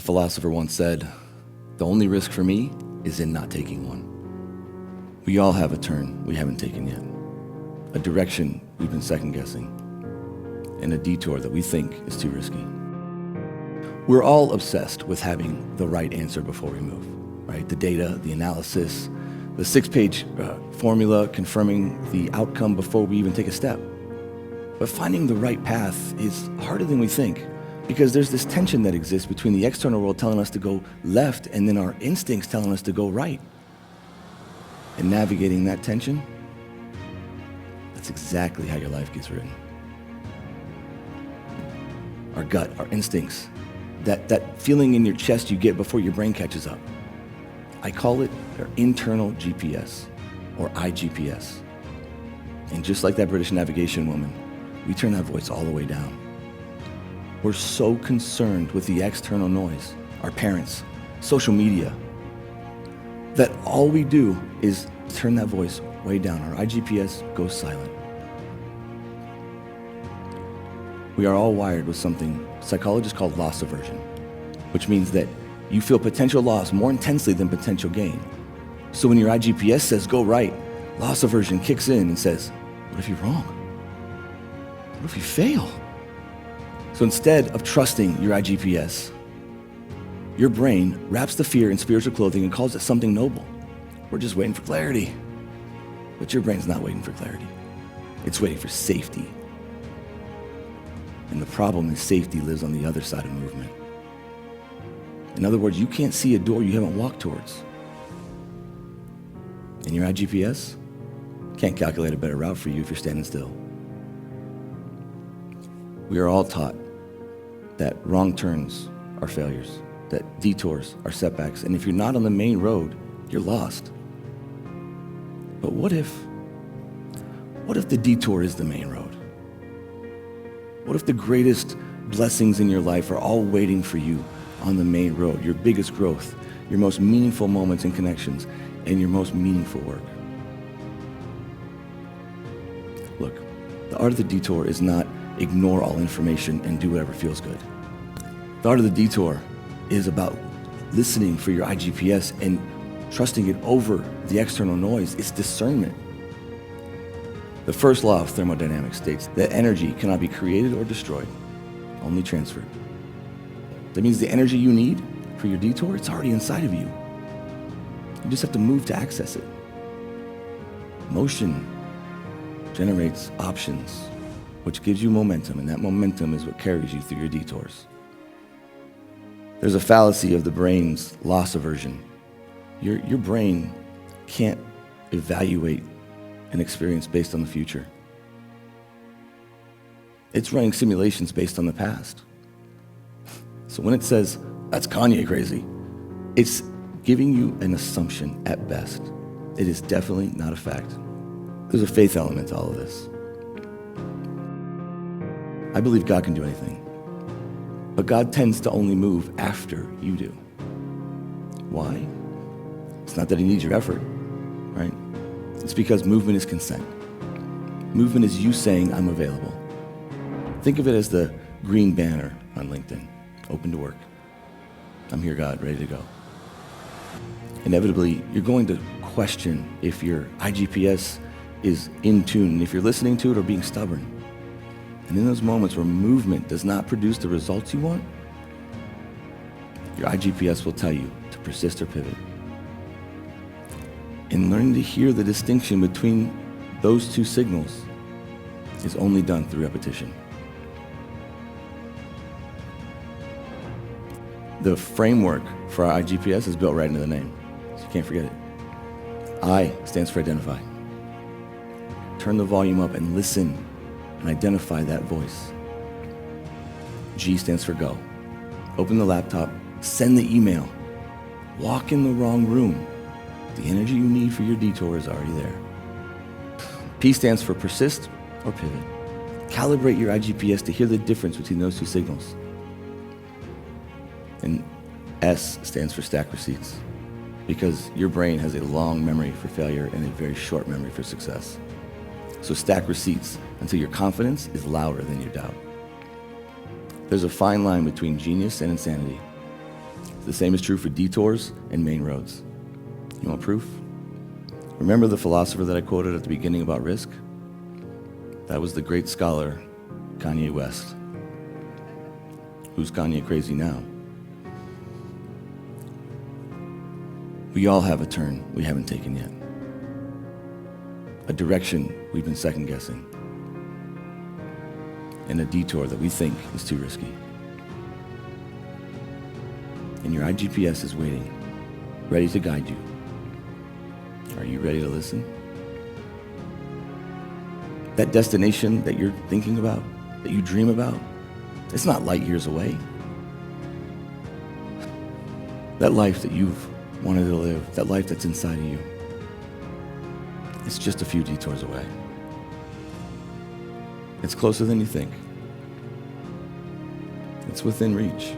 philosopher once said, "The only risk for me is in not taking one." We all have a turn we haven't taken yet, a direction we've been second-guessing, and a detour that we think is too risky. We're all obsessed with having the right answer before we move, right? The data, the analysis, the 6-page formula confirming the outcome before we even take a step. But finding the right path is harder than we think, because there's this tension that exists between the external world telling us to go left and then our instincts telling us to go right. And navigating that tension, that's exactly how your life gets written. Our gut, our instincts, that feeling in your chest you get before your brain catches up. I call it our internal GPS, or IGPS. And just like that British navigation woman, we turn that voice all the way down. We're so concerned with the external noise, our parents, social media, that all we do is turn that voice way down. Our IGPS goes silent. We are all wired with something psychologists call loss aversion, which means that you feel potential loss more intensely than potential gain. So when your IGPS says go right, loss aversion kicks in and says, what if you're wrong? What if you fail? So instead of trusting your IGPS, your brain wraps the fear in spiritual clothing and calls it something noble. We're just waiting for clarity. But your brain's not waiting for clarity. It's waiting for safety. And the problem is safety lives on the other side of movement. In other words, you can't see a door you haven't walked towards. And your IGPS can't calculate a better route for you if you're standing still. We are all taught that wrong turns are failures, that detours are setbacks, and if you're not on the main road, you're lost. But what if the detour is the main road? What if the greatest blessings in your life are all waiting for you on the main road, your biggest growth, your most meaningful moments and connections, and your most meaningful work? Look, the art of the detour is not ignore all information and do whatever feels good. The art of the detour is about listening for your IGPS and trusting it over the external noise. It's discernment. The first law of thermodynamics states that energy cannot be created or destroyed, only transferred. That means the energy you need for your detour, it's already inside of you. You just have to move to access it. Motion generates options, which gives you momentum, and that momentum is what carries you through your detours. There's a fallacy of the brain's loss aversion. Your brain can't evaluate an experience based on the future. It's running simulations based on the past. So when it says, that's Kanye crazy, it's giving you an assumption at best. It is definitely not a fact. There's a faith element to all of this. I believe God can do anything, but God tends to only move after you do. Why? It's not that he needs your effort, right? It's because movement is consent. Movement is you saying, I'm available. Think of it as the green banner on LinkedIn, open to work. I'm here, God, ready to go. Inevitably, you're going to question if your IGPS is in tune, and if you're listening to it or being stubborn. And in those moments where movement does not produce the results you want, your IGPS will tell you to persist or pivot. And learning to hear the distinction between those two signals is only done through repetition. The framework for our IGPS is built right into the name, so you can't forget it. I stands for identify. Turn the volume up and listen and identify that voice. G stands for go. Open the laptop, send the email, walk in the wrong room. The energy you need for your detour is already there. P stands for persist or pivot. Calibrate your IGPS to hear the difference between those two signals. And S stands for stack receipts, because your brain has a long memory for failure and a very short memory for success. So stack receipts until your confidence is louder than your doubt. There's a fine line between genius and insanity. The same is true for detours and main roads. You want proof? Remember the philosopher that I quoted at the beginning about risk? That was the great scholar, Kanye West. Who's Kanye crazy now? We all have a turn we haven't taken yet. A direction we've been second guessing. And a detour that we think is too risky. And your iGPS is waiting, ready to guide you. Are you ready to listen? That destination that you're thinking about, that you dream about, it's not light years away. That life that you've wanted to live, that life that's inside of you, it's just a few detours away. It's closer than you think. It's within reach.